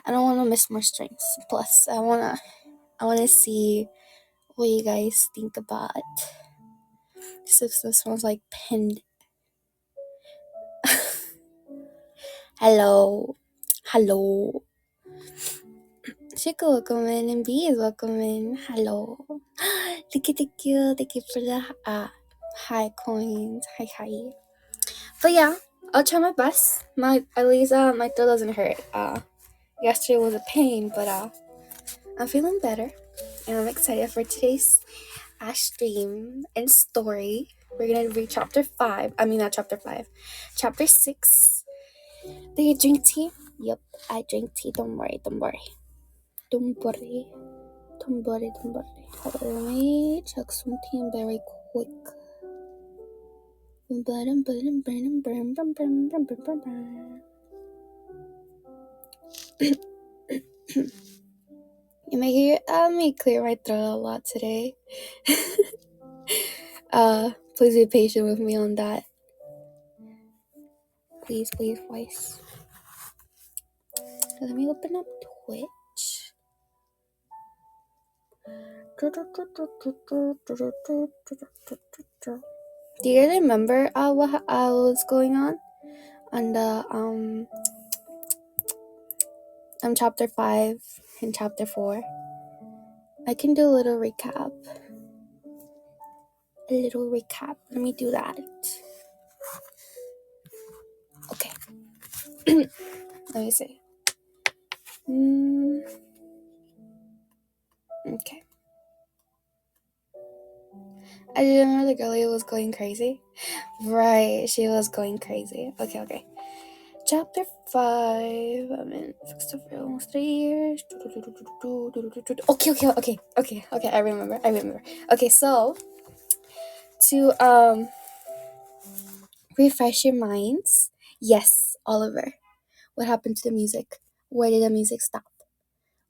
I don't want to miss more strings. Plus, I wanna see what you guys think about this one's like pinned. Hello, hello. Chico, welcome in, and B is welcome in. Hello. Thank you for the hi coins. Hi. But yeah, I'll try my best. My at least my throat doesn't hurt. Yesterday was a pain, but I'm feeling better, and I'm excited for today's stream and story. We're gonna read chapter 5. I mean, not chapter 5, chapter 6. Do you drink tea? Yep, I drink tea. Don't worry. Hold on, let me check something very quick. You may hear me clear my throat a lot today. Please be patient with me on that. Please, voice. Let me open up Twitch. Do you guys remember what was going on the chapter 5 and chapter 4? I can do a little recap. Let me do that. Okay. Let me see. Okay. I remember the girlie was going crazy. Right, she was going crazy. Okay. Chapter 5. I'm in fixed for almost 3 years. Okay. I remember. Okay, so to refresh your minds. Yes, Oliver. What happened to the music? Where did the music stop?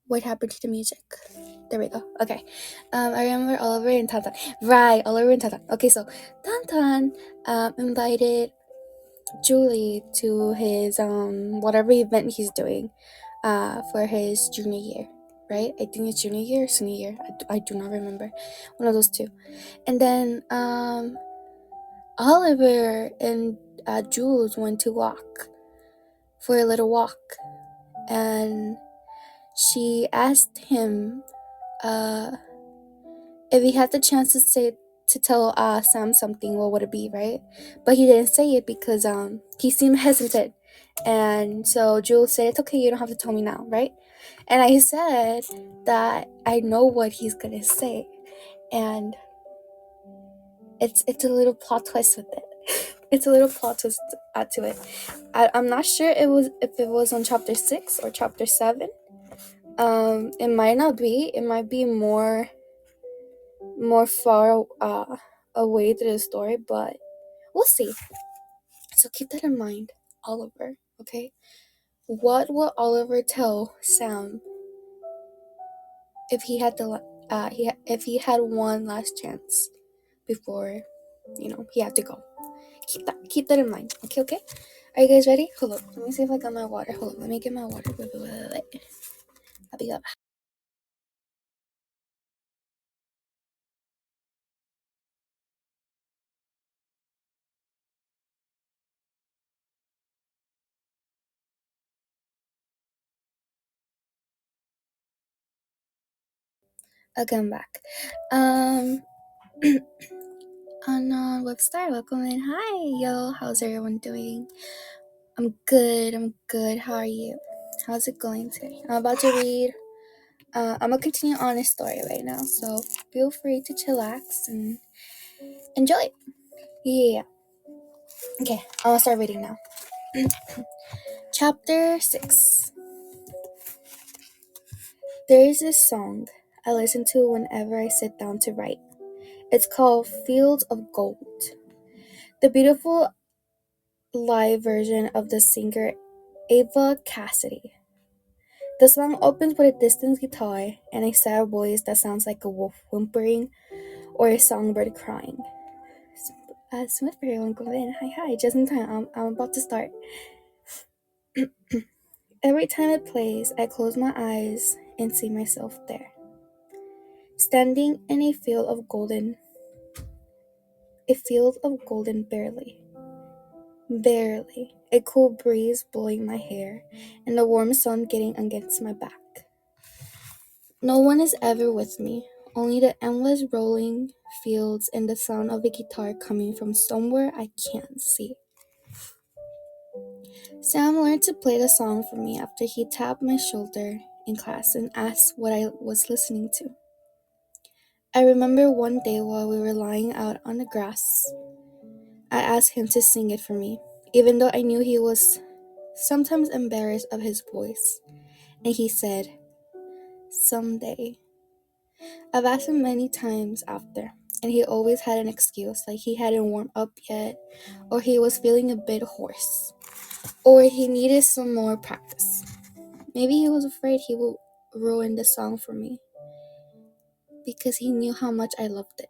What happened to the music? There we go. Okay. I remember Oliver and Tantan. Right, Oliver and Tantan. Okay, so Tantan invited Julie to his whatever event he's doing for his junior year. Right? I think it's junior year or senior year. I do not remember. One of those two. And then Oliver and Jules went to walk for a little walk, and she asked him if he had the chance to tell Sam something, what would it be, right? But he didn't say it because he seemed hesitant, and so Jules said, "It's okay, you don't have to tell me now, right?" And I said that I know what he's gonna say, and it's a little plot twist with it. It's a little plot twist to it. I'm not sure if it was on chapter 6 or chapter 7. It might not be. It might be more far away to the story, but we'll see. So keep that in mind, Oliver. Okay, what will Oliver tell Sam if he had if he had one last chance before he had to go? Keep that in mind. Okay. Are you guys ready? Hold up. Let me see if I got my water. Hold up. Let me get my water. Wait. I'll be up. Okay, I'm back. On Webstar, welcome in. Hi, yo. How's everyone doing? I'm good. How are you? How's it going today? I'm about to read. I'm gonna continue on this story right now, so feel free to chillax and enjoy. Yeah. Okay, I'm gonna start reading now. Chapter 6. There is this song I listen to whenever I sit down to write. It's called Fields of Gold. The beautiful live version of the singer Ava Cassidy. The song opens with a distant guitar and a sad voice that sounds like a wolf whimpering or a songbird crying. Smooth for everyone, go in. Hi, just in time. I'm about to start. Every time it plays, I close my eyes and see myself there, standing in a field of golden barely, a cool breeze blowing my hair, and the warm sun getting against my back. No one is ever with me, only the endless rolling fields and the sound of a guitar coming from somewhere I can't see. Sam learned to play the song for me after he tapped my shoulder in class and asked what I was listening to. I remember one day while we were lying out on the grass, I asked him to sing it for me, even though I knew he was sometimes embarrassed of his voice, and he said, "Someday." I've asked him many times after, and he always had an excuse, like he hadn't warmed up yet, or he was feeling a bit hoarse, or he needed some more practice. Maybe he was afraid he would ruin the song for me, because he knew how much I loved it.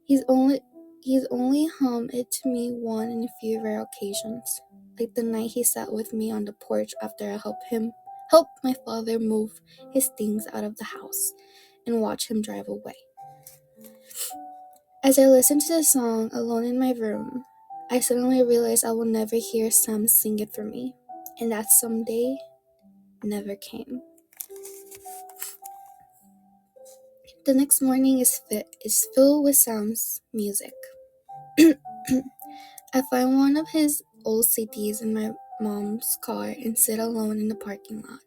He's only hummed it to me one in a few rare occasions, like the night he sat with me on the porch after I helped my father move his things out of the house and watch him drive away. As I listened to the song alone in my room, I suddenly realized I will never hear Sam sing it for me, and that someday never came. The next morning is filled with Sam's music. I find one of his old CDs in my mom's car and sit alone in the parking lot,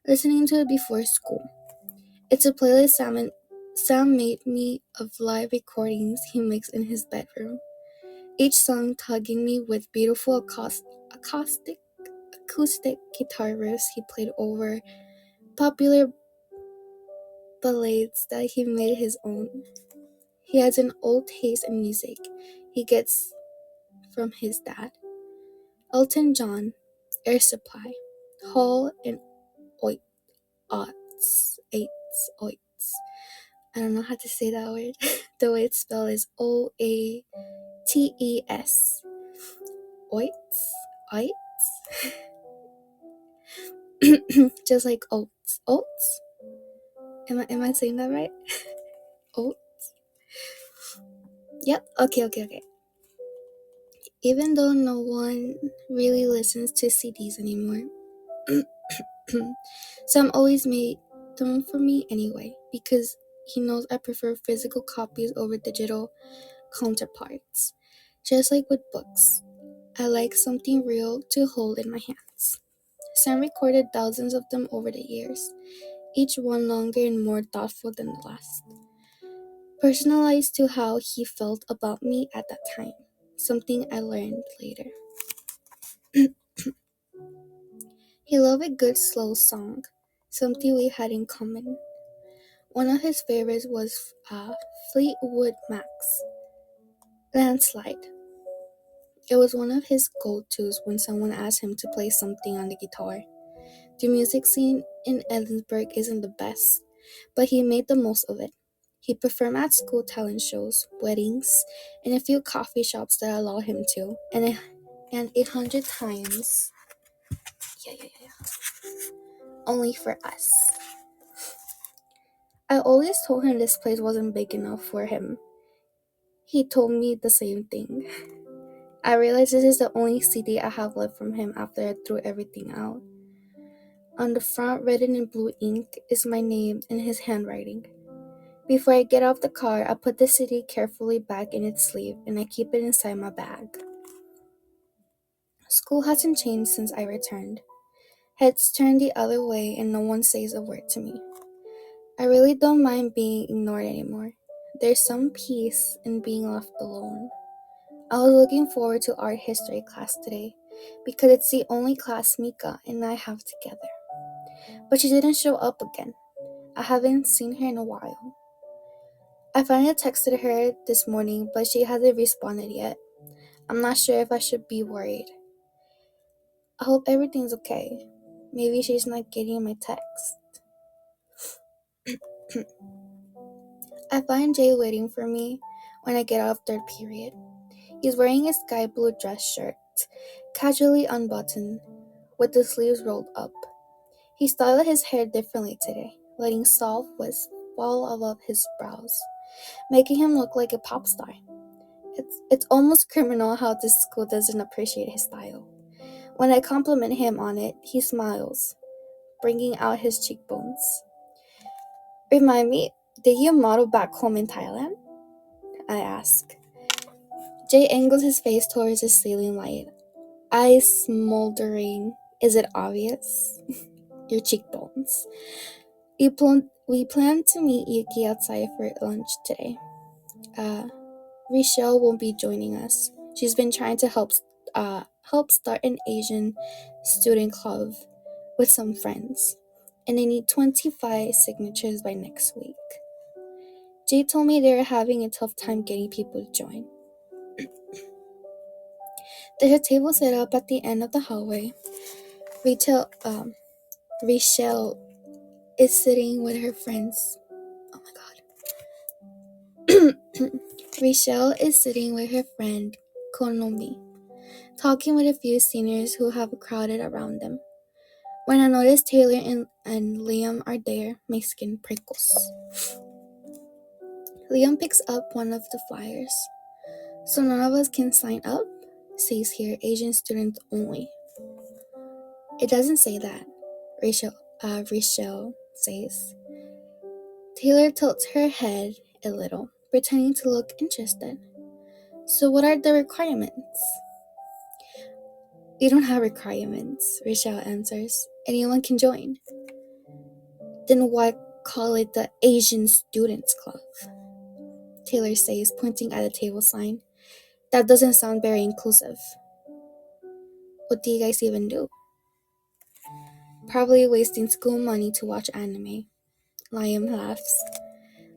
listening to it before school. It's a playlist Sam made me of live recordings he makes in his bedroom, each song tugging me with beautiful acoustic guitar riffs he played over popular ballades that he made his own. He has an old taste in music he gets from his dad. Elton John, Air Supply, Hall and Oates. I don't know how to say that word. The way it's spelled is Oates. Oates? Oates? Just like oats. Oats? Am I saying that right? Oats? Yep. Okay. Even though no one really listens to CDs anymore, Sam always made them for me anyway, because he knows I prefer physical copies over digital counterparts. Just like with books, I like something real to hold in my hands. Sam recorded thousands of them over the years, each one longer and more thoughtful than the last, personalized to how he felt about me at that time, something I learned later. He loved a good slow song, something we had in common. One of his favorites was Fleetwood Mac's Landslide. It was one of his go-tos when someone asked him to play something on the guitar. The music scene in Edinburgh isn't the best, but he made the most of it. He performed at school talent shows, weddings, and a few coffee shops that allowed him to, and 100 times, only for us. I always told him this place wasn't big enough for him. He told me the same thing. I realized this is the only CD I have left from him after I threw everything out. On the front, written in blue ink, is my name and his handwriting. Before I get off the car, I put the CD carefully back in its sleeve and I keep it inside my bag. School hasn't changed since I returned. Heads turn the other way and no one says a word to me. I really don't mind being ignored anymore. There's some peace in being left alone. I was looking forward to art history class today because it's the only class Mika and I have together. But she didn't show up again. I haven't seen her in a while. I finally texted her this morning, but she hasn't responded yet. I'm not sure if I should be worried. I hope everything's okay. Maybe she's not getting my text. I find Jay waiting for me when I get out of third period. He's wearing a sky blue dress shirt, casually unbuttoned, with the sleeves rolled up. He styled his hair differently today, letting soft wisps fall above his brows, making him look like a pop star. It's almost criminal how this school doesn't appreciate his style. When I compliment him on it, he smiles, bringing out his cheekbones. Remind me, did you model back home in Thailand? I ask. Jay angles his face towards the ceiling light, eyes smoldering. Is it obvious? Your cheekbones. We plan to meet Yuki outside for lunch today. Rochelle won't be joining us. She's been trying to help start an Asian student club with some friends, and they need 25 signatures by next week. Jay told me they were having a tough time getting people to join. There's a table set up at the end of the hallway. Rochelle is sitting with her friends. Oh my god. Rochelle is sitting with her friend Konomi, talking with a few seniors who have crowded around them. When I notice Taylor and Liam are there, my skin prickles. Liam picks up one of the flyers. So none of us can sign up? Says here, Asian students only. It doesn't say that, Rochelle says. Taylor tilts her head a little, pretending to look interested. So what are the requirements? We don't have requirements, Rochelle answers. Anyone can join. Then why call it the Asian Students Club? Taylor says, pointing at a table sign. That doesn't sound very inclusive. What do you guys even do? Probably wasting school money to watch anime. Liam laughs.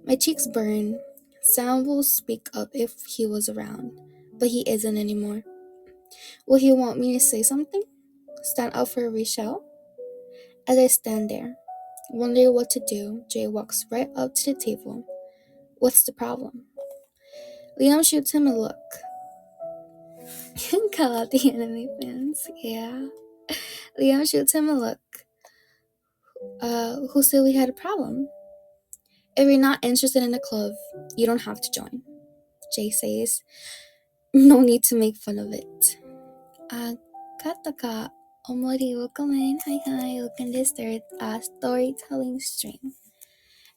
My cheeks burn. Sam will speak up if he was around, but he isn't anymore. Will he want me to say something? Stand up for Rochelle? As I stand there, wondering what to do, Jay walks right up to the table. What's the problem? Liam shoots him a look. Call out the anime fans, yeah. Liam shoots him a look. Who said we had a problem? If you're not interested in the club, you don't have to join, Jay says. No need to make fun of it. Kataka, Omori, welcome in. Hi, welcome to this third storytelling stream.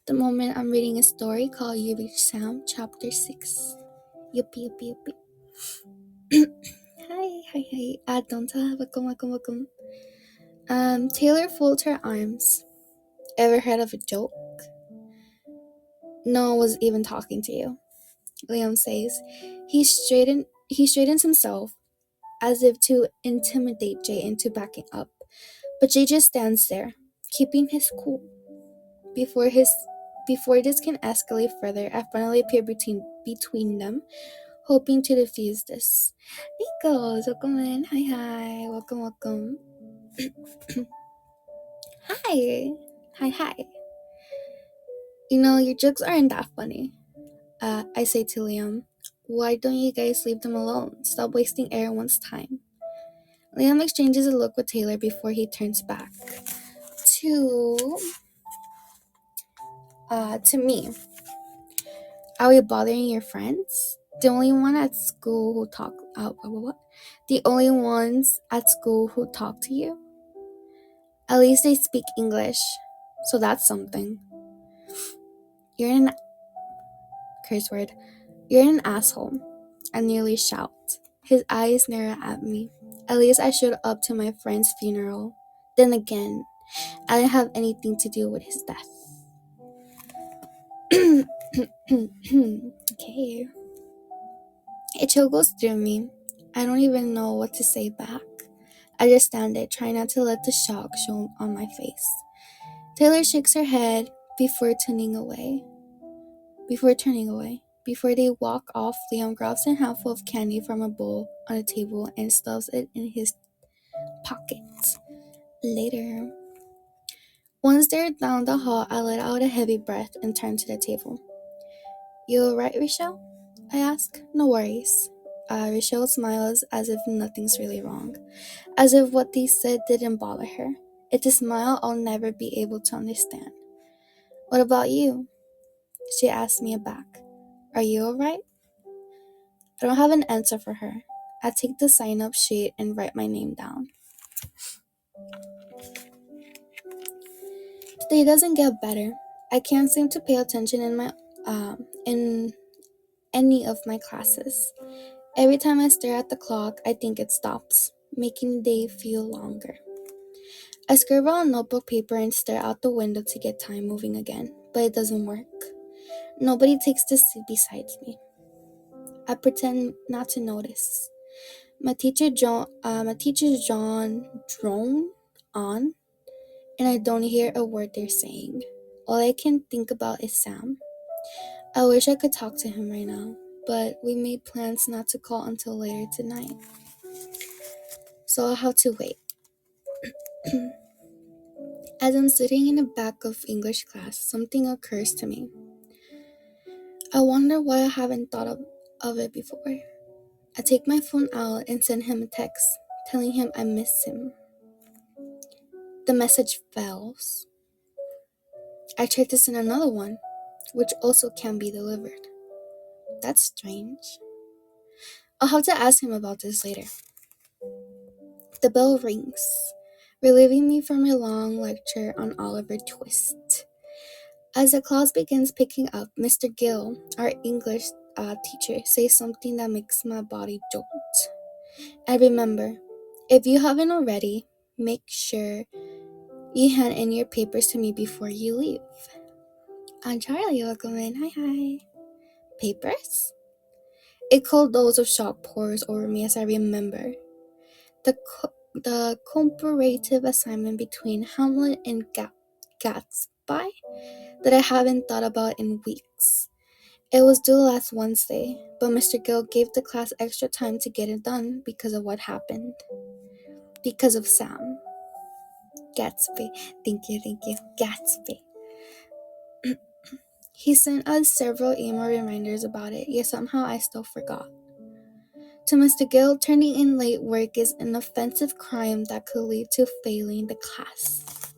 The moment I'm reading a story called You Reach Sam, Chapter 6. Yuppie. Hi. Donta, welcome. Taylor folds her arms. Ever heard of a joke? No one was even talking to you, Liam says. He straightens himself as if to intimidate Jay into backing up. But Jay just stands there, keeping his cool. Before this can escalate further, I finally appear between them, hoping to defuse this. Nico, welcome in. Hi. Welcome. Hi. Your jokes aren't that funny. I say to Liam. Why don't you guys leave them alone? Stop wasting everyone's time. Liam exchanges a look with Taylor before he turns back to me. Are we bothering your friends? The only one at school who talk The only ones at school who talk to you? At least they speak English, so that's something. You're an curse word. You're an asshole. I nearly shout. His eyes narrow at me. At least I showed up to my friend's funeral. Then again, I didn't have anything to do with his death. Okay. A chill goes through me. I don't even know what to say back. I just stand there, trying not to let the shock show on my face. Taylor shakes her head before turning away. Before they walk off, Liam grabs a handful of candy from a bowl on the table and stuffs it in his pocket. Later. Once they're down the hall, I let out a heavy breath and turn to the table. You alright, Rochelle? I ask. No worries. Rochelle smiles as if nothing's really wrong, as if what they said didn't bother her. It's a smile I'll never be able to understand. What about you? She asked me aback. Are you alright? I don't have an answer for her. I take the sign up sheet and write my name down. Today doesn't get better. I can't seem to pay attention in any of my classes. Every time I stare at the clock, I think it stops, making the day feel longer. I scribble on notebook paper and stare out the window to get time moving again, but it doesn't work. Nobody takes the seat beside me. I pretend not to notice. My teacher's drone on, and I don't hear a word they're saying. All I can think about is Sam. I wish I could talk to him right now, but we made plans not to call until later tonight. So I'll have to wait. As I'm sitting in the back of English class, something occurs to me. I wonder why I haven't thought of it before. I take my phone out and send him a text, telling him I miss him. The message fails. I try to send another one, which also can be delivered. That's strange. I'll have to ask him about this later. The bell rings, relieving me from a long lecture on Oliver Twist. As the class begins picking up, Mr. Gill, our English teacher, says something that makes my body jolt. I remember, if you haven't already, make sure you hand in your papers to me before you leave. I'm Charlie, welcome in. Hi. Papers? A cold dose of shock pours over me as I remember the comparative assignment between Hamlet and Gatsby that I haven't thought about in weeks. It was due last Wednesday, but Mr. Gill gave the class extra time to get it done because of what happened. Because of Sam. Gatsby. Thank you. Gatsby. He sent us several email reminders about it, yet somehow I still forgot. To Mr. Gill, turning in late work is an offensive crime that could lead to failing the class.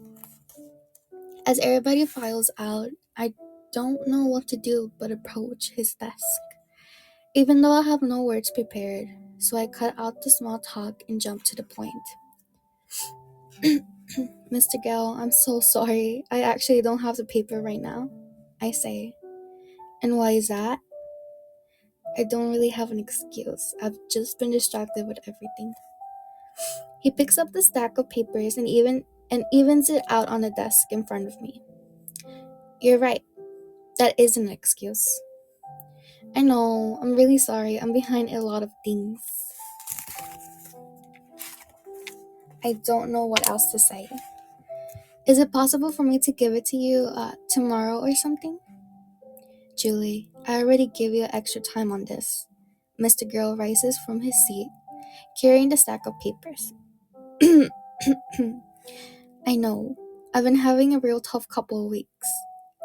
As everybody files out, I don't know what to do but approach his desk, even though I have no words prepared, so I cut out the small talk and jump to the point. Mr. Gill, I'm so sorry. I actually don't have the paper right now, I say. And why is that? I don't really have an excuse. I've just been distracted with everything. He picks up the stack of papers and evens it out on the desk in front of me. You're right. That is an excuse. I know. I'm really sorry. I'm behind a lot of things. I don't know what else to say. Is it possible for me to give it to you tomorrow or something? Julie, I already gave you extra time on this. Mr. Gill rises from his seat, carrying the stack of papers. I know. I've been having a real tough couple of weeks,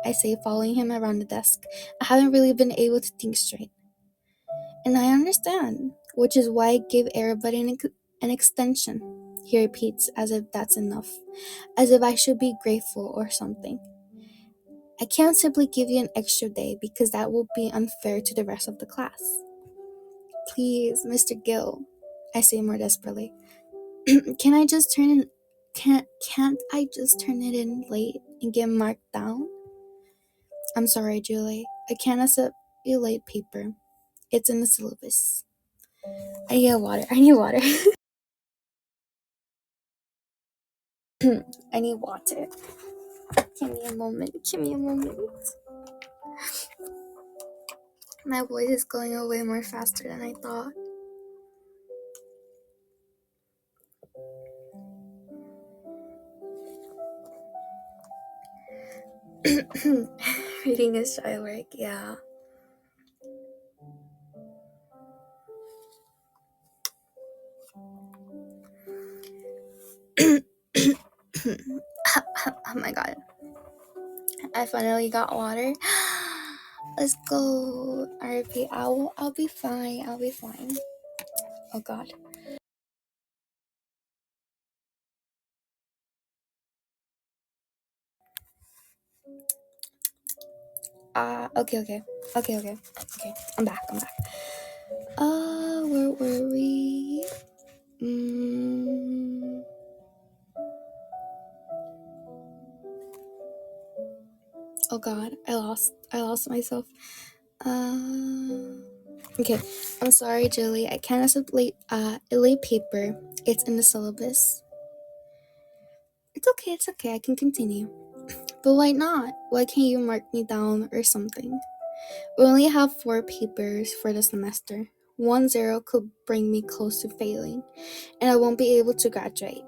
I say, following him around the desk. I haven't really been able to think straight. And I understand, which is why I gave everybody an extension. He repeats, as if that's enough, as if I should be grateful or something. I can't simply give you an extra day because that will be unfair to the rest of the class. Please, Mr. Gill, I say more desperately. Can't I just turn it in late and get marked down? I'm sorry, Julie. I can't accept a late paper. It's in the syllabus. I need water. I need water. Give me a moment. My voice is going away more faster than I thought. Reading is shy work, yeah. Oh my god. I finally got water. Let's go. RP. I'll be fine. Oh God. Okay. I'm back. Where were we? Mm, oh God, I lost myself. Okay. I'm sorry, Julie. I can't accept late paper. It's in the syllabus. It's okay. I can continue. But why not? Why can't you mark me down or something? We only have 4 papers for the semester. 1 0 could bring me close to failing, and I won't be able to graduate.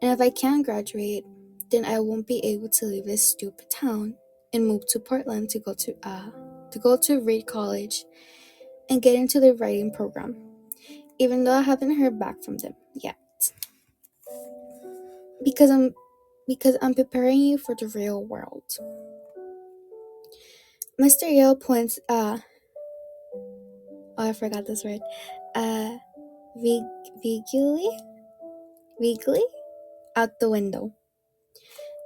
And if I can't graduate, then I won't be able to leave this stupid town and move to Portland to go to Reed College and get into the writing program. Even though I haven't heard back from them yet, because I'm preparing you for the real world. Mr. Yale points I forgot this word. Uh, Vigily out the window.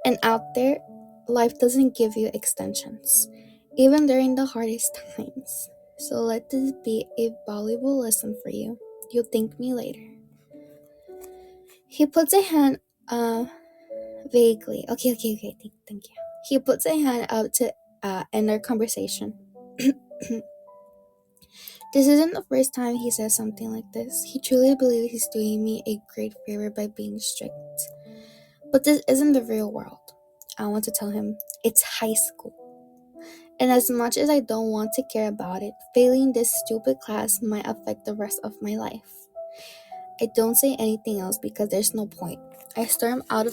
And out there, life doesn't give you extensions, even during the hardest times. So let this be a valuable lesson for you. You'll thank me later. He puts a hand, vaguely. Okay. Thank you. He puts a hand out to end our conversation. This isn't the first time he says something like this. He truly believes he's doing me a great favor by being strict. But this isn't the real world. I want to tell him it's high school. And as much as I don't want to care about it, failing this stupid class might affect the rest of my life. I don't say anything else because there's no point. I storm out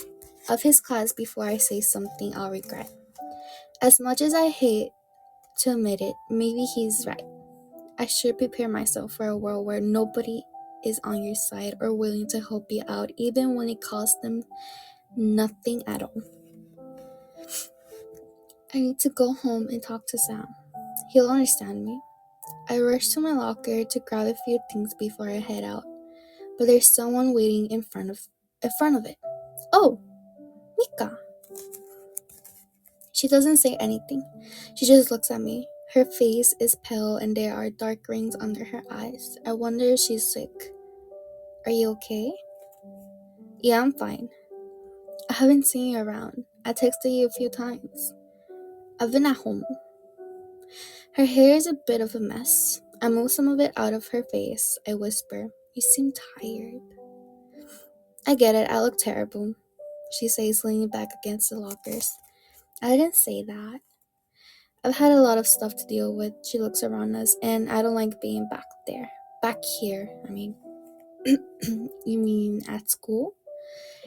of his class before I say something I'll regret. As much as I hate to admit it, maybe he's right. I should prepare myself for a world where nobody is on your side or willing to help you out, even when it costs them nothing at all. I need to go home and talk to Sam. He'll understand me. I rush to my locker to grab a few things before I head out, but there's someone waiting in front of it. Oh, Mika. She doesn't say anything. She just looks at me. Her face is pale and there are dark rings under her eyes. I wonder if she's sick. Are you okay? Yeah, I'm fine. I haven't seen you around. I texted you a few times. I've been at home. Her hair is a bit of a mess. I move some of it out of her face. I whisper, "You seem tired." "I get it, I look terrible," she says, leaning back against the lockers. "I didn't say that. I've had a lot of stuff to deal with." She looks around us, and I don't like being back there. Back here, I mean. You mean at school?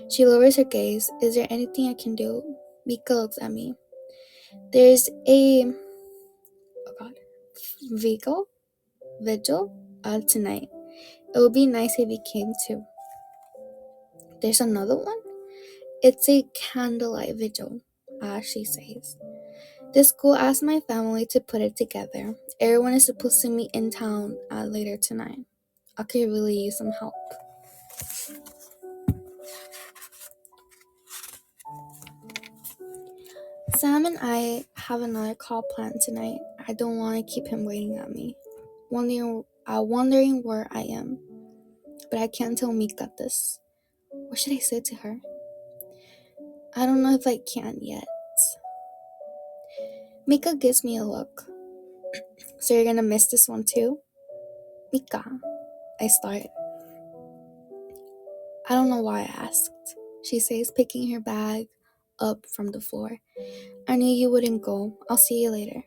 She lowers her gaze. "Is there anything I can do?" Mika looks at me. "There's a, oh God, vigil tonight. It would be nice if you came too." "There's another one?" "It's a candlelight vigil," she says. "The school asked my family to put it together. Everyone is supposed to meet in town later tonight. I could really use some help." Sam and I have another call planned tonight. I don't want to keep him waiting on me, wondering where I am. But I can't tell Mika this. What should I say to her? I don't know if I can yet. Mika gives me a look. "So you're gonna miss this one too?" "Mika," I start. "I don't know why I asked," she says, picking her bag up from the floor. "I knew you wouldn't go. I'll see you later."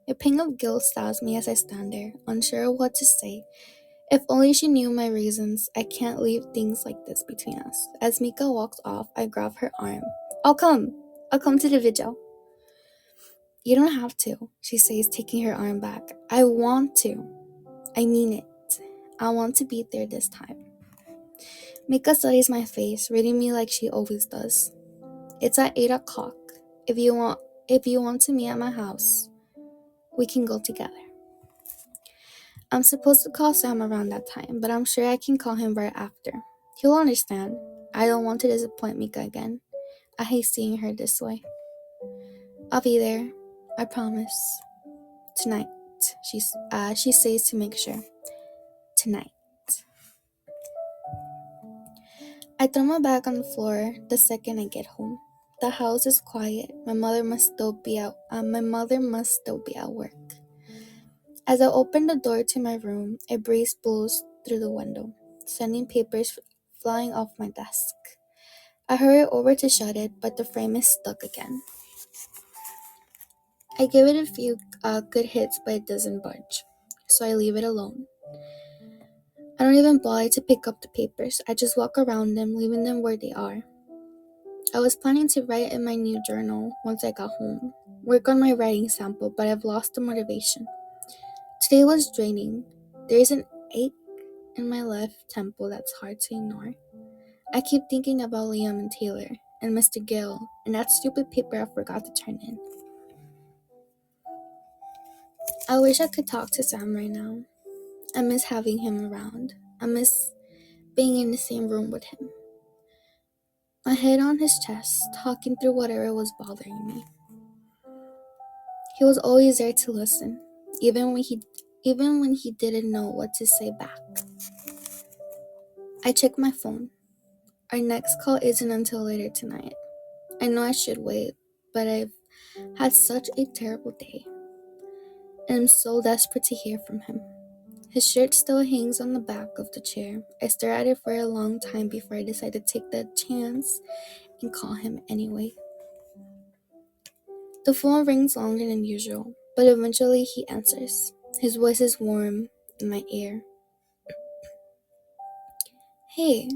A pang of guilt stabs me as I stand there, unsure of what to say. If only she knew my reasons. I can't leave things like this between us. As Mika walks off, I grab her arm. I'll come. I'll come to the vigil." "You don't have to," she says, taking her arm back. "I want to. I mean it. I want to be there this time." Mika studies my face, reading me like she always does. "It's at 8 o'clock. If you want to meet at my house, we can go together." I'm supposed to call Sam around that time, but I'm sure I can call him right after. He'll understand. I don't want to disappoint Mika again. I hate seeing her this way. I'll be there. I promise. Tonight, she says to make sure. Tonight. I throw my bag on the floor the second I get home. The house is quiet. My mother must still be out. My mother must still be at work. As I open the door to my room, a breeze blows through the window, sending papers flying off my desk. I hurry over to shut it, but the frame is stuck again. I give it a few good hits, but it doesn't budge, so I leave it alone. I don't even bother to pick up the papers. I just walk around them, leaving them where they are. I was planning to write in my new journal once I got home, work on my writing sample, but I've lost the motivation. Today was draining. There is an ache in my left temple that's hard to ignore. I keep thinking about Liam and Taylor, and Mr. Gill, and that stupid paper I forgot to turn in. I wish I could talk to Sam right now. I miss having him around. I miss being in the same room with him. My head on his chest, talking through whatever was bothering me. He was always there to listen, even when he didn't know what to say back. I check my phone. Our next call isn't until later tonight. I know I should wait, but I've had such a terrible day, and I'm so desperate to hear from him. His shirt still hangs on the back of the chair. I stare at it for a long time before I decide to take the chance and call him anyway. The phone rings longer than usual, but eventually he answers. His voice is warm in my ear. Hey,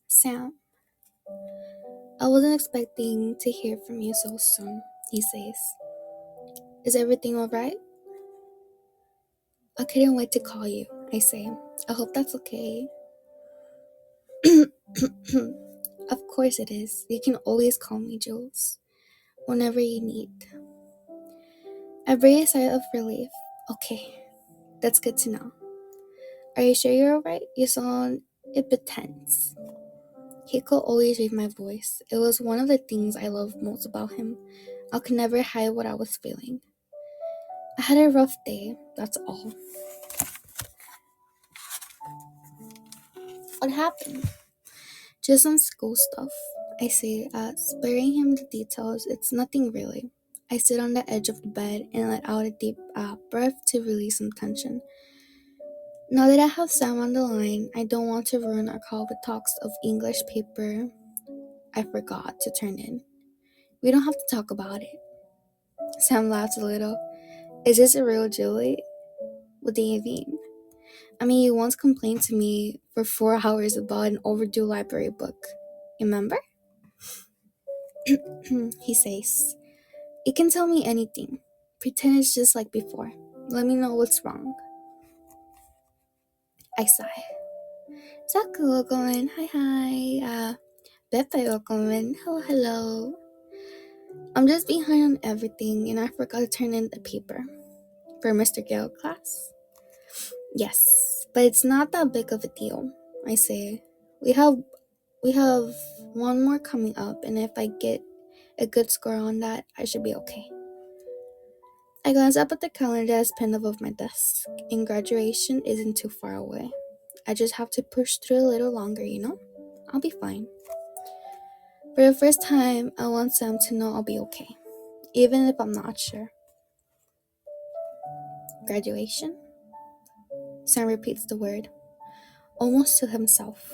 Sam. I wasn't expecting to hear from you so soon, he says. Is everything alright? I couldn't wait to call you, I say. I hope that's okay. Of course it is. You can always call me, Jules. Whenever you need. I breathe a sigh of relief. Okay, that's good to know. Are you sure you're alright? You sound a bit tense. He could always read my voice. It was one of the things I loved most about him. I could never hide what I was feeling. I had a rough day, that's all. What happened? Just some school stuff, I say, sparing him the details. It's nothing really. I sit on the edge of the bed and let out a deep breath to release some tension. Now that I have Sam on the line, I don't want to ruin our call with talks of English paper I forgot to turn in. We don't have to talk about it. Sam laughs a little. Is this a real Julie? What do you mean? I mean, you once complained to me for 4 hours about an overdue library book. Remember? He says. You can tell me anything. Pretend it's just like before. Let me know what's wrong. I sigh. Zaku, welcome in. Hi. Beppe, welcome in. Hello. I'm just behind on everything and I forgot to turn in the paper. For Mr. Gale class? Yes, but it's not that big of a deal, I say. We have one more coming up, and if I get a good score on that, I should be okay. I glance up at the calendar that's pinned above my desk, and graduation isn't too far away. I just have to push through a little longer, you know? I'll be fine. For the first time, I want Sam to know I'll be okay, even if I'm not sure. Graduation? Sam repeats the word, almost to himself.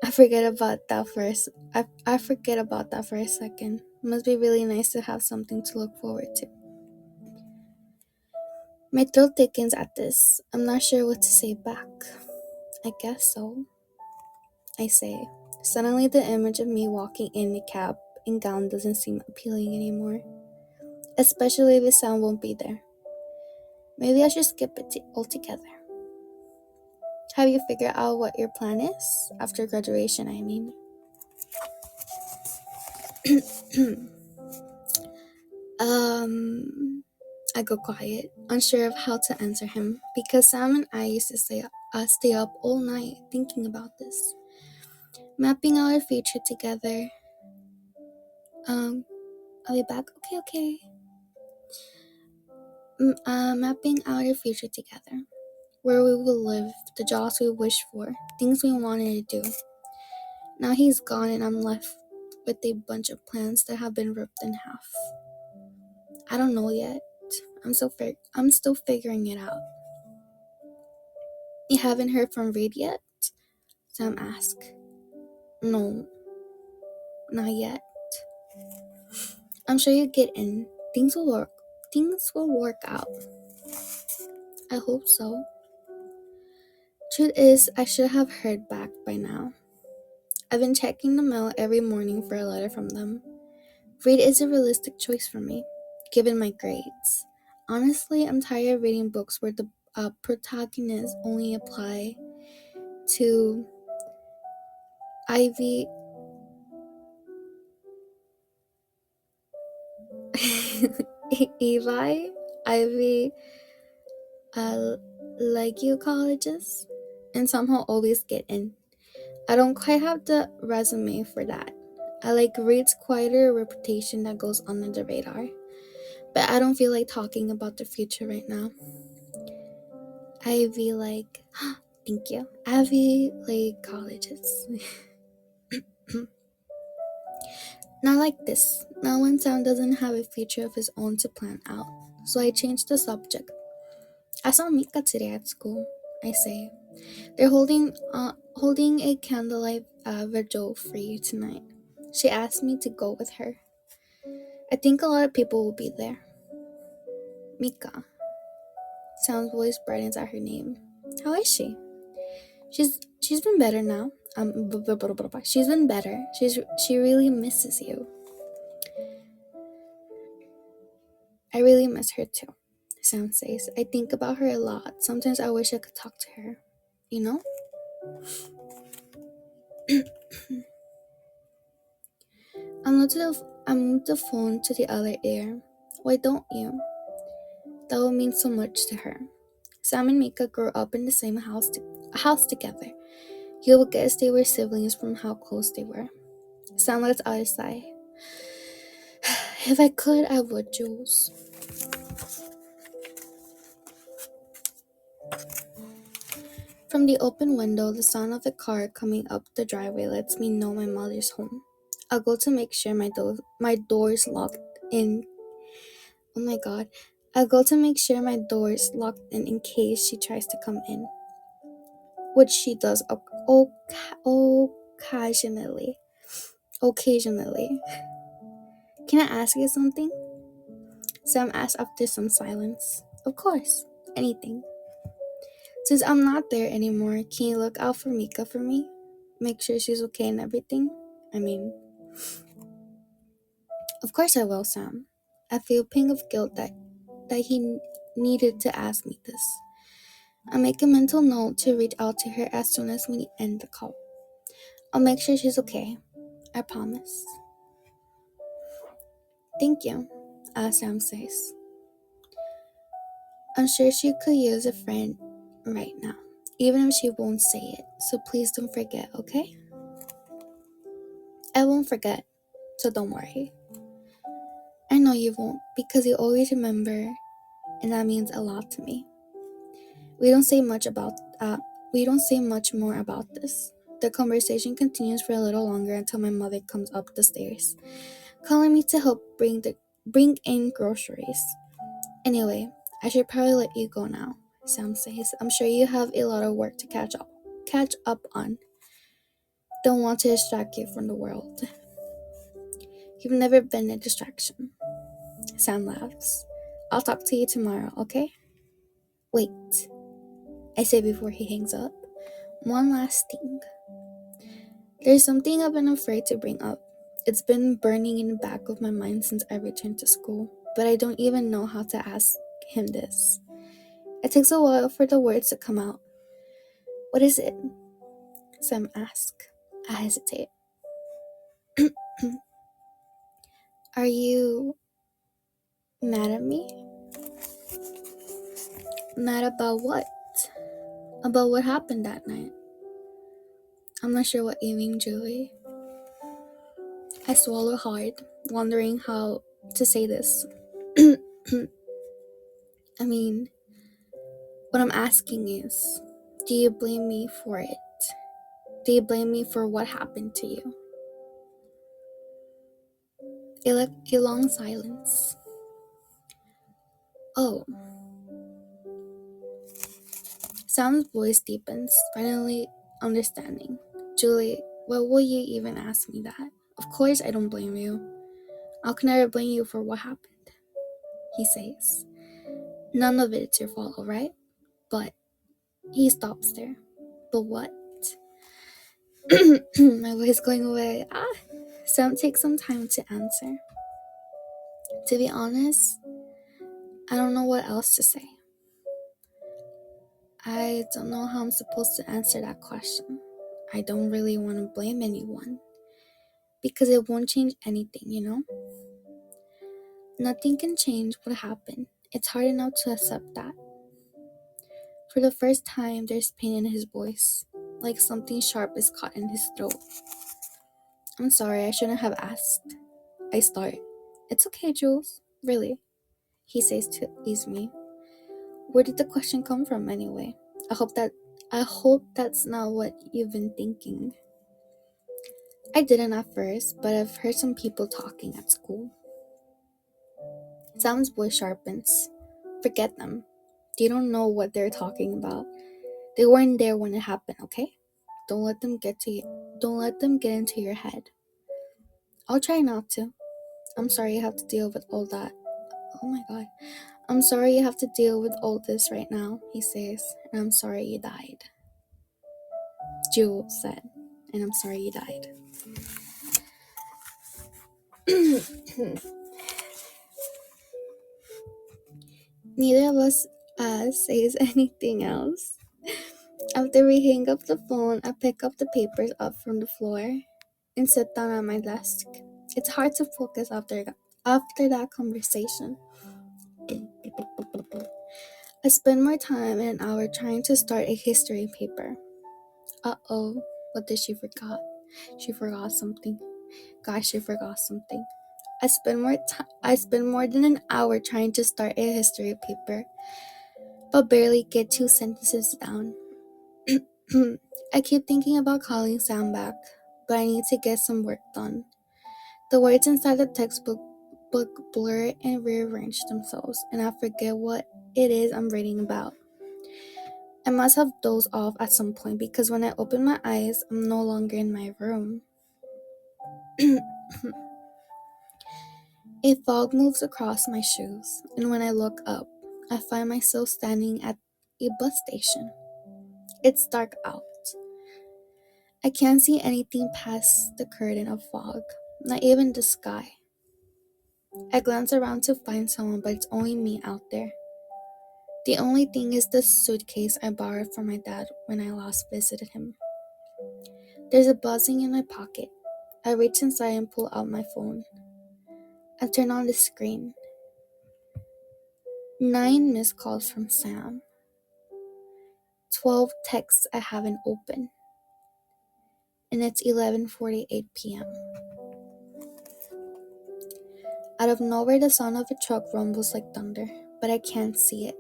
I forget about that for a second. It must be really nice to have something to look forward to. My throat thickens at this. I'm not sure what to say back. I guess so, I say. Suddenly the image of me walking in a cap and gown doesn't seem appealing anymore. Especially if the sound won't be there. Maybe I should skip it altogether. Have you figured out what your plan is? After graduation, I mean. um... I go quiet, unsure of how to answer him, because Sam and I used to stay up all night thinking about this, mapping out our future together. I'll be back. Okay. Mapping out our future together, where we will live, the jobs we wish for, things we wanted to do. Now he's gone and I'm left with a bunch of plans that have been ripped in half. I don't know yet. I'm still figuring it out. You haven't heard from Reed yet? Sam asked. No, not yet. I'm sure you get in. Things will work. Things will work out. I hope so. Truth is, I should have heard back by now. I've been checking the mail every morning for a letter from them. Read is a realistic choice for me, given my grades. Honestly, I'm tired of reading books where the protagonists only apply to Ivy. Ivy, like you colleges, and somehow always get in. I don't quite have the resume for that. I like Reed's quieter reputation that goes under the radar. But I don't feel like talking about the future right now. Ivy like, thank you. Ivy like colleges. Not like this. Not when Sam doesn't have a future of his own to plan out. So I changed the subject. I saw Mika today at school. I say, they're holding a candlelight vigil for you tonight. She asked me to go with her. I think a lot of people will be there. Mika. Sam's voice brightens at her name. How is she? She's been better now. She's been better. She really misses you. I really miss her too. Sam says. I think about her a lot. Sometimes I wish I could talk to her. You know? I moved the phone to the other ear. Why don't you? That would mean so much to her. Sam and Mika grew up in the same house together. You will guess they were siblings from how close they were. Sam lets out a sigh. If I could, I would, Jules. From the open window, the sound of the car coming up the driveway lets me know my mother's home. I'll go to make sure my door's locked in. Oh my god. I'll go to make sure my door's locked in case she tries to come in. Which she does occasionally. Occasionally. Can I ask you something? Sam asked after some silence. Of course. Anything. Since I'm not there anymore, can you look out for Mika for me? Make sure she's okay and everything? I mean, of course I will, Sam. I feel a pang of guilt that he needed to ask me this. I make a mental note to reach out to her as soon as we end the call. I'll make sure she's okay. I promise. Thank you, Sam says. I'm sure she could use a friend right now, even if she won't say it. So please don't forget, okay? I won't forget, so don't worry. I know you won't, because you always remember, and that means a lot to me. We don't say much more about this. The conversation continues for a little longer until my mother comes up the stairs, calling me to help bring in groceries. Anyway, I should probably let you go now, Sam says. I'm sure you have a lot of work to catch up on. Don't want to distract you from the world. You've never been a distraction. Sam laughs. I'll talk to you tomorrow, okay? Wait, I say before he hangs up. One last thing. There's something I've been afraid to bring up. It's been burning in the back of my mind since I returned to school, but I don't even know how to ask him this. It takes a while for the words to come out. What is it? Sam asks. I hesitate. Are you mad at me? Mad about what? About what happened that night. I'm not sure what you mean, Julie. I swallow hard, wondering how to say this. I mean, what I'm asking is, do you blame me for it? Do you blame me for what happened to you? A long silence. Oh, Sam's voice deepens, finally understanding. Julie, why will you even ask me that? Of course I don't blame you. How can I blame you for what happened? He says. None of it's your fault, alright? But he stops there. But what? My voice going away. Sam takes some time to answer. To be honest, I don't know what else to say. I don't know how I'm supposed to answer that question. I don't really want to blame anyone because it won't change anything, you know? Nothing can change what happened. It's hard enough to accept that. For the first time, there's pain in his voice, like something sharp is caught in his throat. I'm sorry, I shouldn't have asked. I start. It's okay, Jules. Really, he says to ease me. Where did the question come from anyway? I hope that's not what you've been thinking. I didn't at first, but I've heard some people talking at school. Sam's voice sharpens. Forget them. They don't know what they're talking about. They weren't there when it happened, okay? Don't let them get to you. Don't let them get into your head. I'll try not to. I'm sorry you have to deal with all that. Oh my god. I'm sorry you have to deal with all this right now, he says, and I'm sorry you died. Jules said, and I'm sorry you died. Neither of us says anything else. After we hang up the phone, I pick up the papers up from the floor and sit down at my desk. It's hard to focus after that conversation. I spend more time in an hour trying to start a history paper. Uh-oh, what did she forgot? She forgot something. Gosh, she forgot something. I spend more than an hour trying to start a history paper, but barely get 2 sentences down. I keep thinking about calling Sam back, but I need to get some work done. The words inside the textbook blur and rearrange themselves, and I forget what it is I'm reading about. I must have dozed off at some point because when I open my eyes, I'm no longer in my room. A fog moves across my shoes, and when I look up, I find myself standing at a bus station. It's dark out. I can't see anything past the curtain of fog, not even the sky. I glance around to find someone, but it's only me out there. The only thing is the suitcase I borrowed from my dad when I last visited him. There's a buzzing in my pocket. I reach inside and pull out my phone. I turn on the screen. 9 missed calls from Sam. 12 texts I haven't opened. And it's 11:48 p.m. Out of nowhere, the sound of a truck rumbles like thunder, but I can't see it.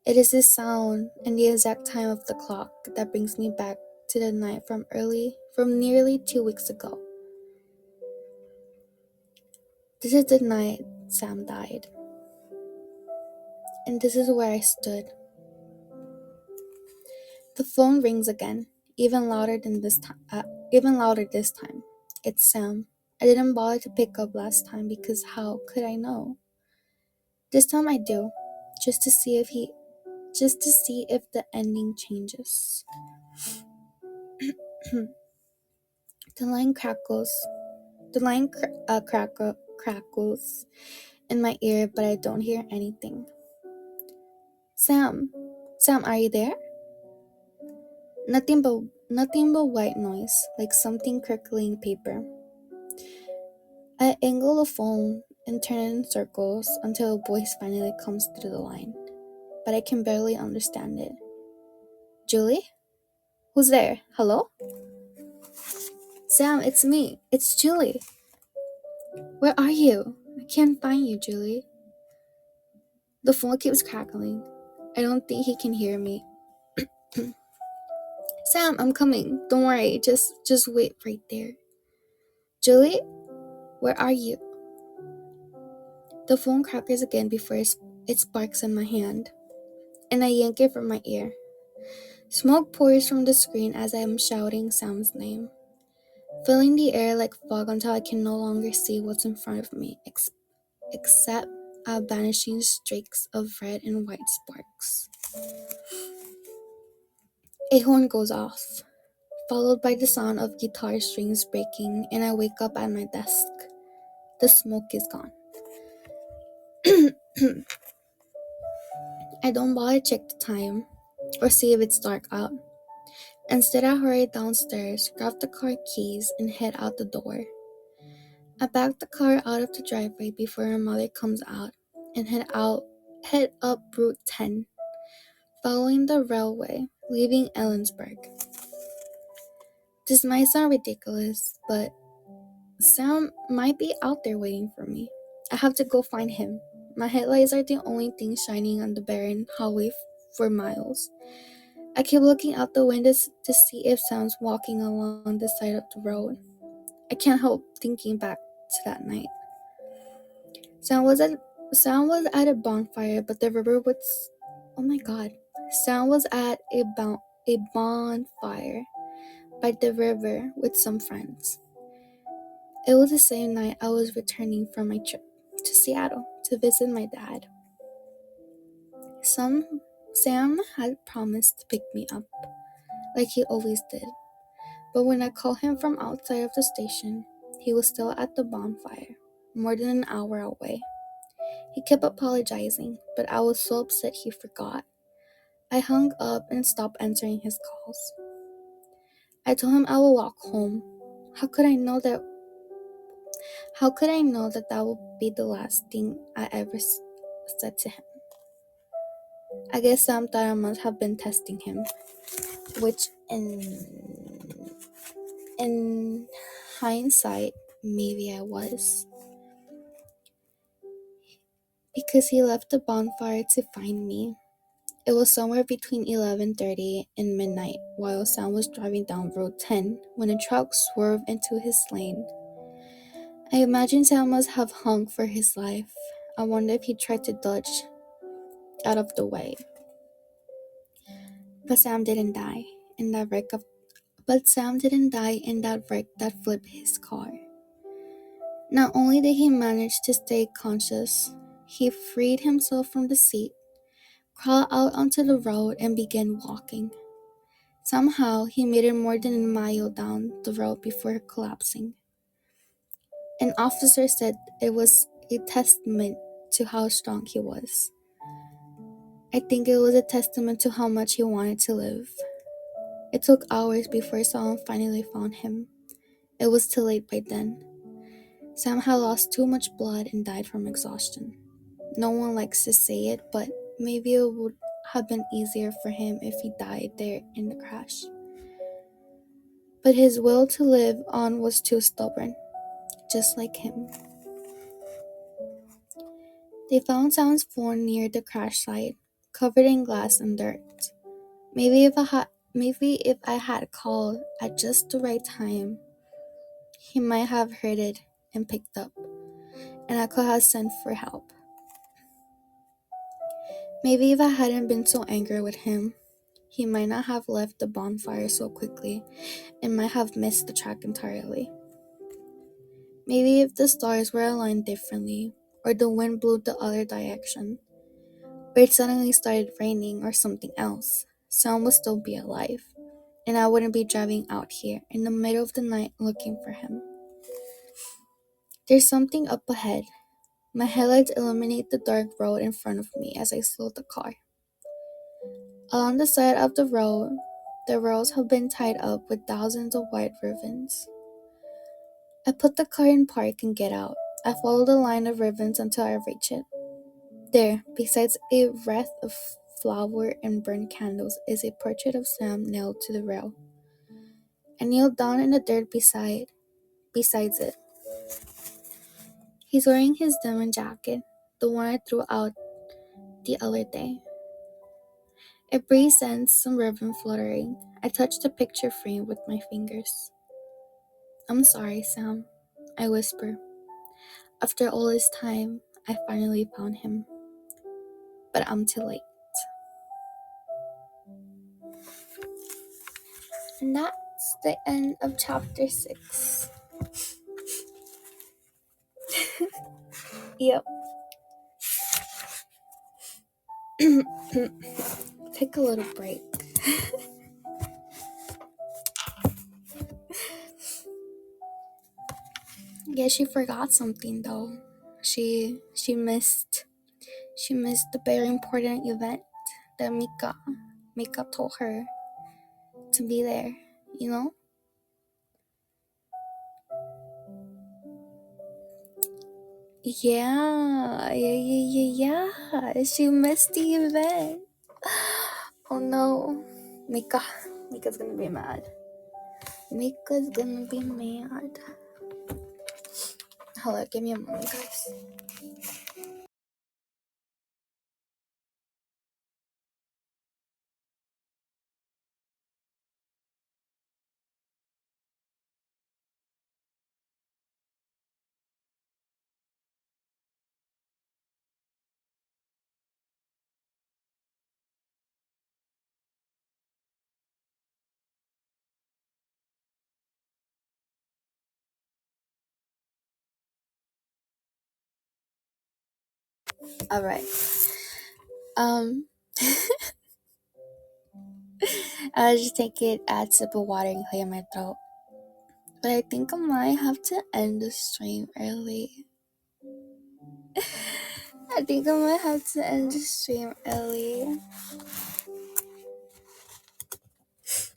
It is this sound and the exact time of the clock that brings me back to the night from nearly 2 weeks ago. This is the night Sam died. And this is where I stood. The phone rings again, even louder this time. It's Sam. I didn't bother to pick up last time because how could I know? This time I do, just to see if the ending changes. The line crackles. Crackles in my ear, but I don't hear anything. Sam, are you there? Nothing but white noise, like something crackling paper. I angle the phone and turn it in circles until a voice finally comes through the line. but I can barely understand it. Julie? Who's there? Hello? Sam, it's me. It's Julie. Where are you? I can't find you, Julie. The phone keeps crackling. I don't think he can hear me. Sam, I'm coming. Don't worry. Just wait right there. Julie, where are you? The phone crackles again before it sparks in my hand, and I yank it from my ear. Smoke pours from the screen as I am shouting Sam's name, filling the air like fog until I can no longer see what's in front of me, except vanishing streaks of red and white sparks. A horn goes off, followed by the sound of guitar strings breaking, and I wake up at my desk. The smoke is gone. I don't bother to check the time or see if it's dark out. Instead, I hurry downstairs, grab the car keys, and head out the door. I back the car out of the driveway before my mother comes out and head up Route 10, following the railway, leaving Ellensburg. This might sound ridiculous, but Sam might be out there waiting for me. I have to go find him. My headlights are the only thing shining on the barren hallway for miles. I keep looking out the windows to see if Sam's walking along the side of the road. I can't help thinking back to that night. Sam was at a bonfire, but the river was. Oh my God! Sam was at a bonfire by the river with some friends. It was the same night I was returning from my trip to Seattle to visit my dad. Sam had promised to pick me up, like he always did. But when I called him from outside of the station, he was still at the bonfire, more than an hour away. He kept apologizing, but I was so upset he forgot. I hung up and stopped answering his calls. I told him I would walk home. How could I know that? How could I know that that would be the last thing I ever said to him? I guess Sam thought I must have been testing him, which in hindsight, maybe I was. Because he left the bonfire to find me. It was somewhere between 11:30 and midnight while Sam was driving down Road 10 when a truck swerved into his lane. I imagine Sam must have hung for his life. I wonder if he tried to dodge out of the way. But Sam didn't die in that wreck that flipped his car. Not only did he manage to stay conscious, he freed himself from the seat, crawled out onto the road, and began walking. Somehow, he made it more than a mile down the road before collapsing. An officer said it was a testament to how strong he was. I think it was a testament to how much he wanted to live. It took hours before someone finally found him. It was too late by then. Sam had lost too much blood and died from exhaustion. No one likes to say it, but maybe it would have been easier for him if he died there in the crash. But his will to live on was too stubborn, just like him. They found Sam's phone near the crash site, covered in glass and dirt. Maybe if I had called at just the right time, he might have heard it and picked up, and I could have sent for help. Maybe if I hadn't been so angry with him, he might not have left the bonfire so quickly and might have missed the track entirely. Maybe if the stars were aligned differently, or the wind blew the other direction, or it suddenly started raining or something else, Sam would still be alive, and I wouldn't be driving out here in the middle of the night looking for him. There's something up ahead. My headlights illuminate the dark road in front of me as I slow the car. Along the side of the road, the rails have been tied up with thousands of white ribbons. I put the car in park and get out. I follow the line of ribbons until I reach it. There, besides a wreath of flour and burnt candles is a portrait of Sam nailed to the rail. I kneeled down in the dirt besides it. He's wearing his denim jacket, the one I threw out the other day. A breeze sends some ribbon fluttering. I touch the picture frame with my fingers. I'm sorry, Sam, I whisper. After all this time, I finally found him. But I'm too late. And that's the end of chapter 6. Yep. Take a little break. Yeah, she forgot something though. She missed the very important event that Mika told her to be there, you know? Yeah. She missed the event. Oh no. Mika's gonna be mad. Mika's gonna be mad. Hold on, give me a moment, guys. Alright. I'll just take it, add a sip of water and clear my throat. But I think I might have to end the stream early. I think I might have to end the stream early. It's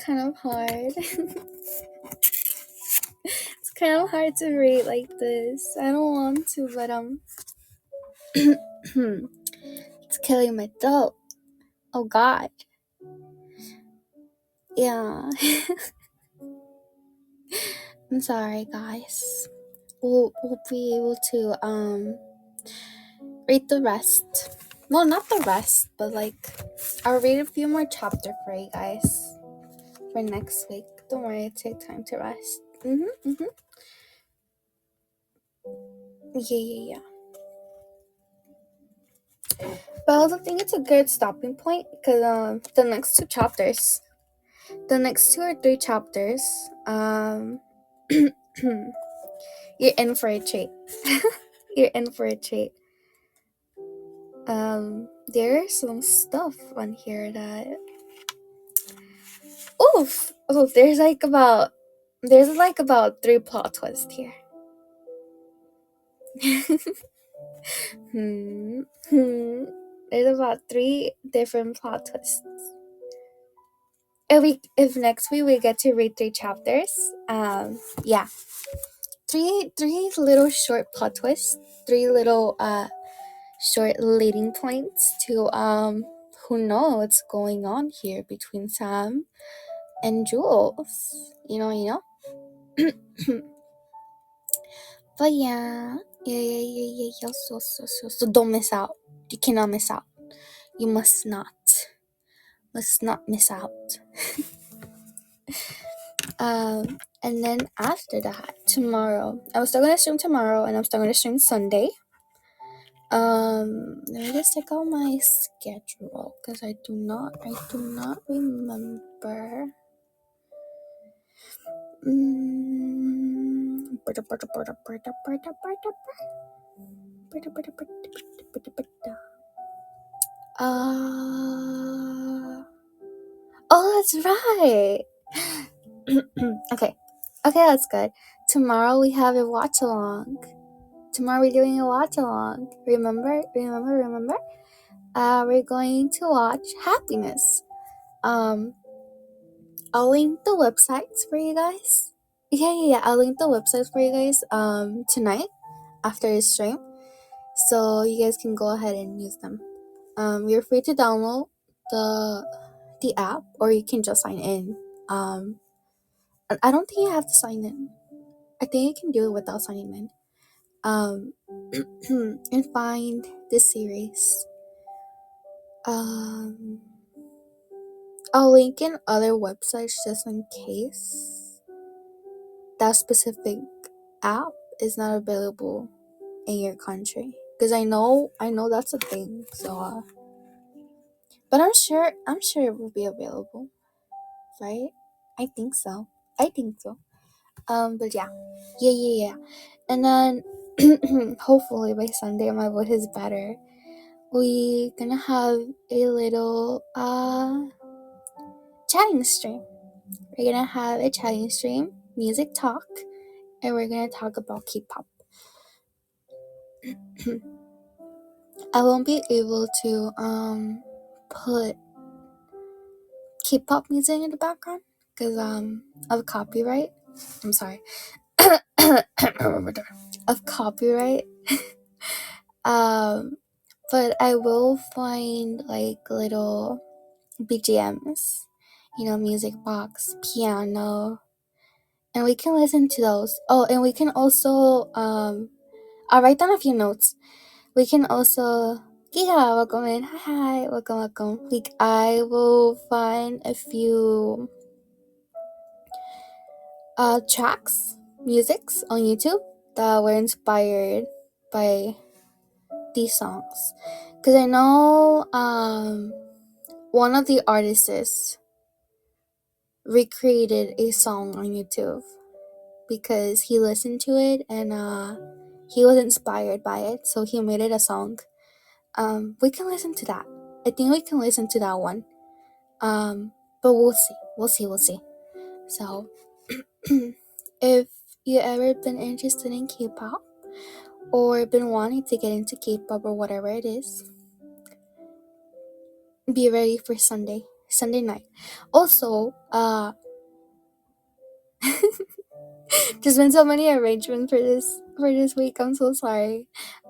kind of hard. It's kind of hard to read like this. I don't want to, but it's killing my throat. Oh God. Yeah. I'm sorry, guys. We'll be able to read the rest. Well, not the rest, but like I'll read a few more chapters for you guys for next week. Don't worry, take time to rest. Yeah. But I also think it's a good stopping point because the next two or three chapters, you're in for a treat. You're in for a treat. There's some stuff on here that there's like about 3 plot twists here. There's about 3 different plot twists. If next week we get to read 3 chapters, yeah, 3 little short plot twists, 3 little short leading points to who knows what's going on here between Sam and Jules. You know. But yeah. So don't miss out. You cannot miss out. You must not miss out. And then after that, tomorrow, I'm still gonna stream tomorrow, and I'm still gonna stream Sunday. Let me just check out my schedule because I do not remember. Oh, that's right. Okay, that's good. Tomorrow we have a watch along. Tomorrow we're doing a watch along. Remember? We're going to watch Happiness. I'll link the websites for you guys. Yeah. I'll link the websites for you guys tonight after the stream, so you guys can go ahead and use them. You're free to download the app, or you can just sign in. I don't think you have to sign in. I think you can do it without signing in. And find this series. I'll link in other websites just in case that specific app is not available in your country, because I know that's a thing. So but I'm sure it will be available, right? I think so. But yeah. And then hopefully by Sunday my voice is better. We gonna have a little chatting stream. We're gonna have a chatting stream, music talk, and we're gonna talk about K-pop. I won't be able to put K-pop music in the background because of copyright. I'm sorry. Of copyright. But I will find like little BGMs, music box, piano, and we can listen to those. Oh, and we can also I'll write down a few notes. We can also welcome in. Hi, welcome. Like I will find a few musics on YouTube that were inspired by these songs. Cause I know one of the artists recreated a song on YouTube because he listened to it and he was inspired by it, so he made it a song. We can listen to that. I think we can listen to that one. But we'll see. So if you ever been interested in K-pop or been wanting to get into K-pop or whatever it is, be ready for Sunday night. Also, there's been so many arrangements for this week. I'm so sorry.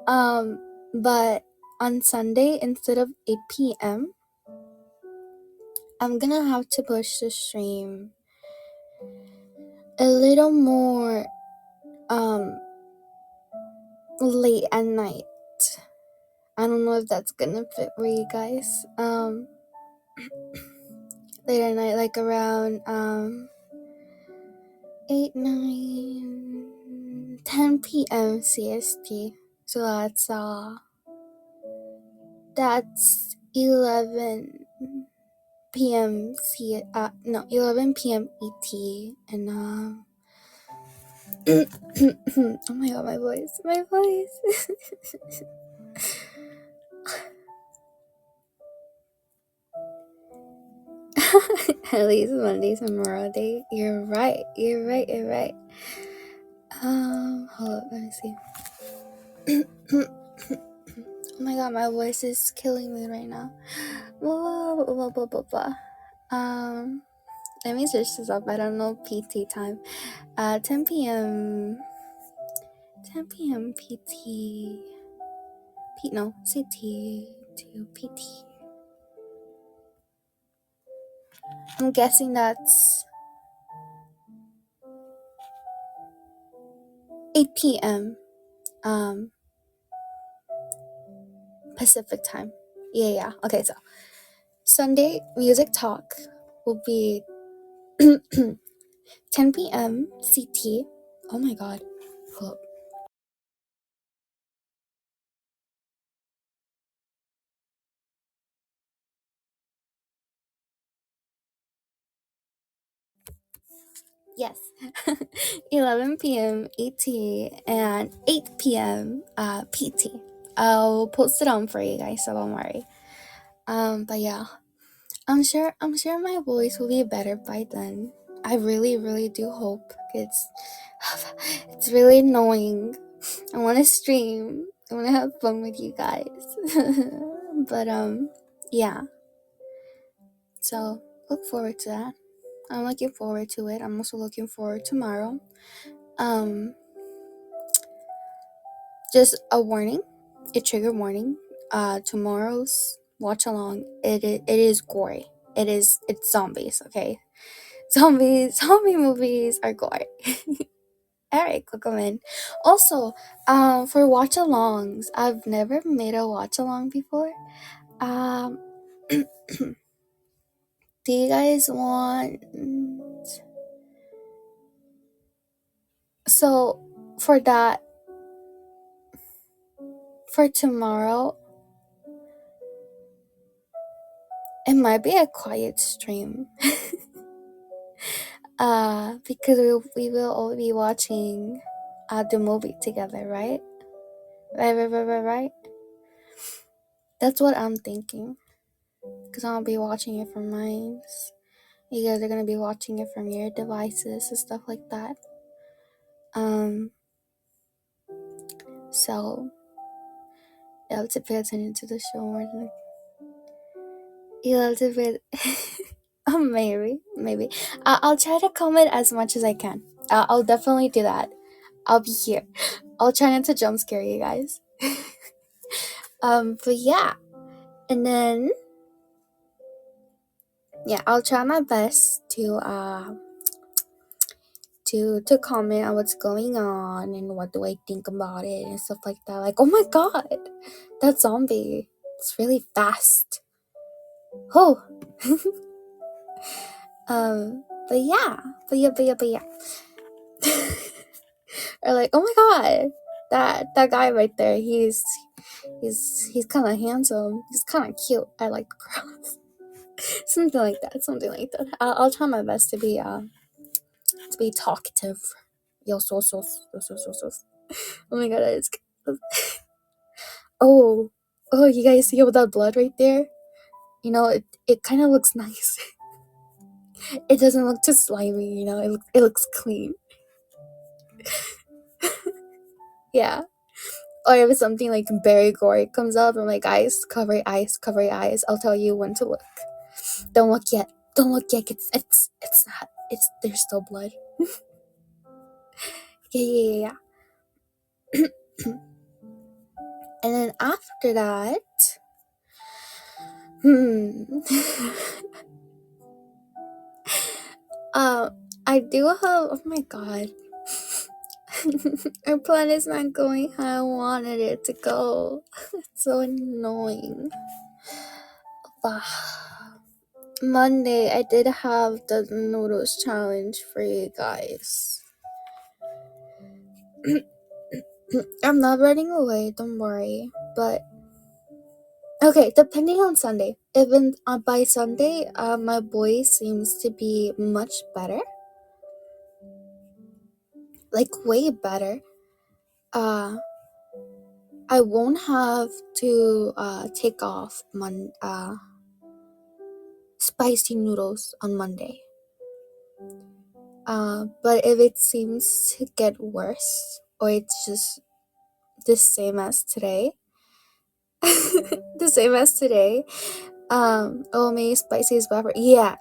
But on Sunday, instead of 8 p.m., I'm gonna have to push the stream a little more late at night. I don't know if that's gonna fit for you guys. Late at night, like around 8, 9, 10 p.m. CST. So that's 11 p.m. 11 p.m. ET, and oh my god, my voice. At least Monday's Memorial Day. You're right. Hold up, let me see. Oh my god, my voice is killing me right now. Let me search this up. I don't know PT time. 10 p.m. PT. No, CT to PT. I'm guessing that's 8 p.m. Pacific time. Yeah. Okay, so Sunday music talk will be 10 p.m. CT. Oh my god. Hold up. Yes. 11 p.m. ET and 8 p.m. PT. I'll post it on for you guys, so don't worry. But yeah. I'm sure my voice will be better by then. I really do hope. It's really annoying. I want to stream. I want to have fun with you guys. But yeah. So look forward to that. I'm looking forward to it. I'm also looking forward to tomorrow. Just a warning, a trigger warning. Tomorrow's watch along. It is gory. It's zombies. Okay, zombie movies are gory. All right, click them in. Also, for watch alongs, I've never made a watch along before. Um, do you guys want? So for that, for tomorrow, it might be a quiet stream. Because we will all be watching the movie together, right? Right. That's what I'm thinking. Because I'll be watching it from mine. You guys are gonna be watching it from your devices and stuff like that. So you have to pay attention to the show more than you have to pay. Oh, maybe. I'll try to comment as much as I can. I'll definitely do that. I'll be here. I'll try not to jump scare you guys. But yeah, and then yeah, I'll try my best to comment on what's going on and what do I think about it and stuff like that. Like, oh my god, that zombie, it's really fast. Oh. But yeah. Or like, oh my god, that guy right there, he's kind of handsome. He's kind of cute. I like girls. Something like that. I'll try my best to be talkative. Yo, so. Oh my god, it's. Oh, you guys see all that blood right there? You know, it kind of looks nice. It doesn't look too slimy, you know. It looks clean. Yeah. Or if something like very gory comes up, I'm like, guys, cover your eyes. I'll tell you when to look. Don't look yet. It's not. There's still blood. Yeah. And then after that, I do have. Oh my god, our plan is not going how I wanted it to go. It's so annoying. Monday, I did have the noodles challenge for you guys. I'm not running away, don't worry. But okay, depending on Sunday. Even by Sunday, my voice seems to be much better, like way better. I won't have to take off spicy noodles on Monday. But if it seems to get worse, or it's just the same as today, oh, maybe spicy is better. Yeah.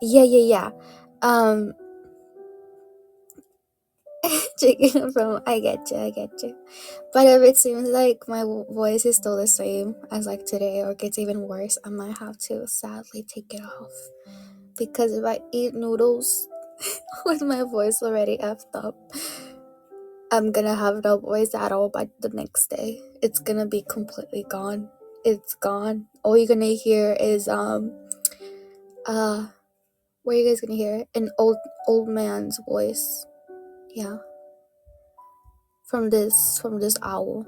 Chicken from, I get you. But if it seems like my voice is still the same as like today, or gets even worse, I might have to sadly take it off. Because if I eat noodles with my voice already effed up, I'm gonna have no voice at all by the next day. It's gonna be completely gone. It's gone. All you're gonna hear is what are you guys gonna hear? An old man's voice. Yeah. From this owl.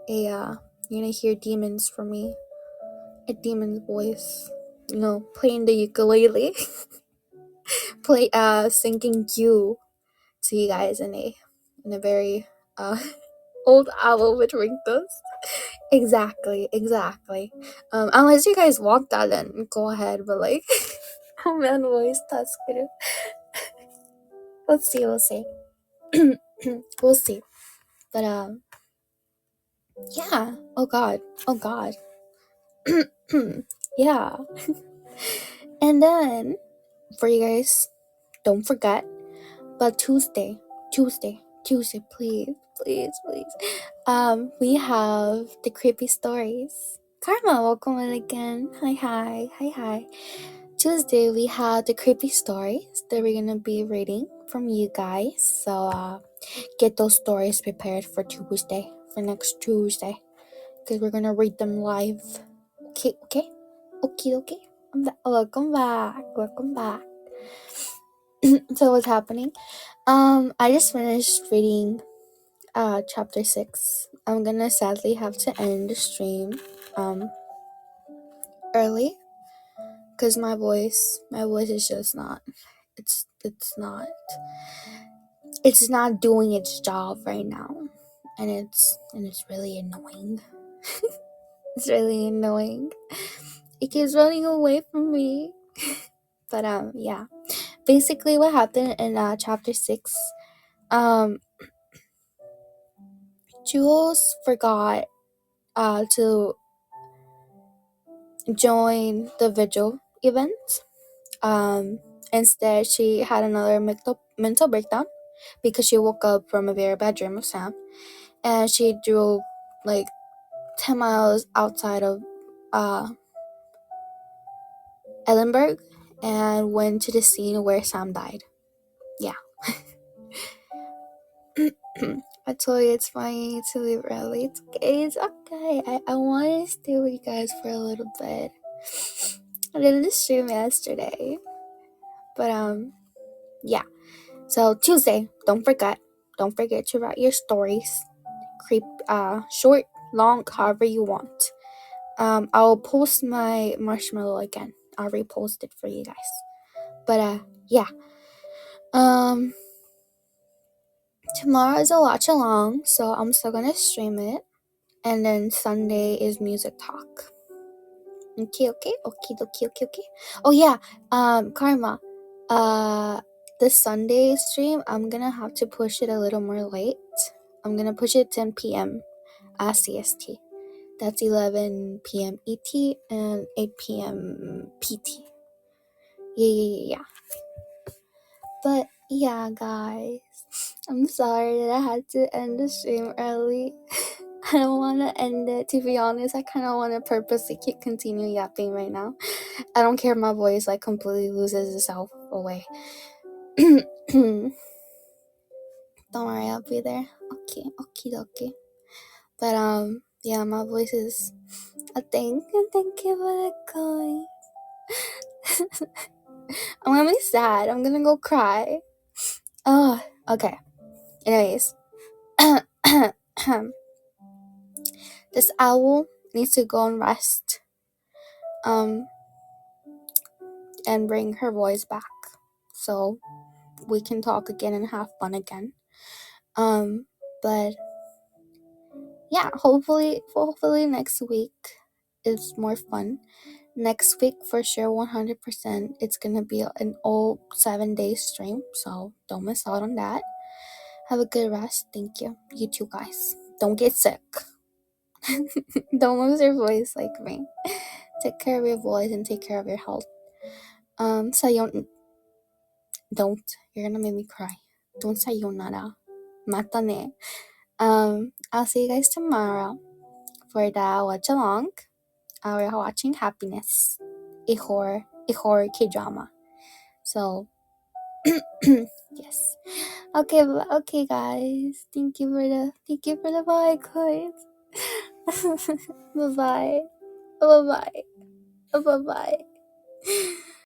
You're gonna hear demons from me. A demon's voice. You know, playing the ukulele. Singing you to you guys in a very old owl with wrinkles. Exactly. Unless you guys want that, then go ahead. But like, oh man, voice that's good. We'll see. We'll see. But yeah. Oh god. Yeah. And then for you guys, don't forget. But Tuesday, please. We have the creepy stories Karma, welcome in again. Hi. Tuesday we had the creepy stories that we're gonna be reading from you guys. So get those stories prepared for Tuesday, for next Tuesday, because we're gonna read them live. Okay. Welcome back. So what's happening? I just finished reading chapter 6. I'm gonna sadly have to end the stream early because my voice is just not, it's not doing its job right now, and it's really annoying. It's really annoying. It keeps running away from me. But yeah, basically what happened in chapter 6, um Jules forgot to join the vigil event. Instead, she had another mental breakdown because she woke up from a very bad dream of Sam, and she drove like 10 miles outside of uh, Edinburgh and went to the scene where Sam died. Yeah. I told you it's fine to leave early. It's okay. I wanted to stay with you guys for a little bit. I did the stream yesterday. But yeah. So Tuesday, don't forget to write your stories. Short, long, however you want. I'll post my marshmallow again. I'll repost it for you guys. But yeah. Tomorrow is a watch along, so I'm still gonna stream it. And then Sunday is music talk. Okay. Oh yeah, Karma. The Sunday stream, I'm gonna have to push it a little more late. I'm gonna push it 10 p.m. CST. That's 11 p.m. ET and 8 p.m. PT. Yeah. But yeah, guys, I'm sorry that I had to end the stream early. I don't want to end it. To be honest, I kind of want to purposely continue yapping right now. I don't care if my voice like completely loses itself away. Don't worry, I'll be there. Okay. But yeah, my voice is a thing. Thank you for the coin. I'm gonna be sad. I'm gonna go cry. Oh, okay. Anyways, this owl needs to go and rest. And bring her voice back, so we can talk again and have fun again. But yeah, hopefully next week is more fun. Next week for sure, 100%. It's gonna be an all 7-day stream, so don't miss out on that. Have a good rest. Thank you. You too, guys. Don't get sick. Don't lose your voice like me. Take care of your voice and take care of your health. Don't. You're gonna make me cry. Don't sayonara. Mata ne. I'll see you guys tomorrow for the watch along. We're watching Happiness, a horror K-drama. So yes. Okay, guys. Thank you for the bye, guys. Bye bye.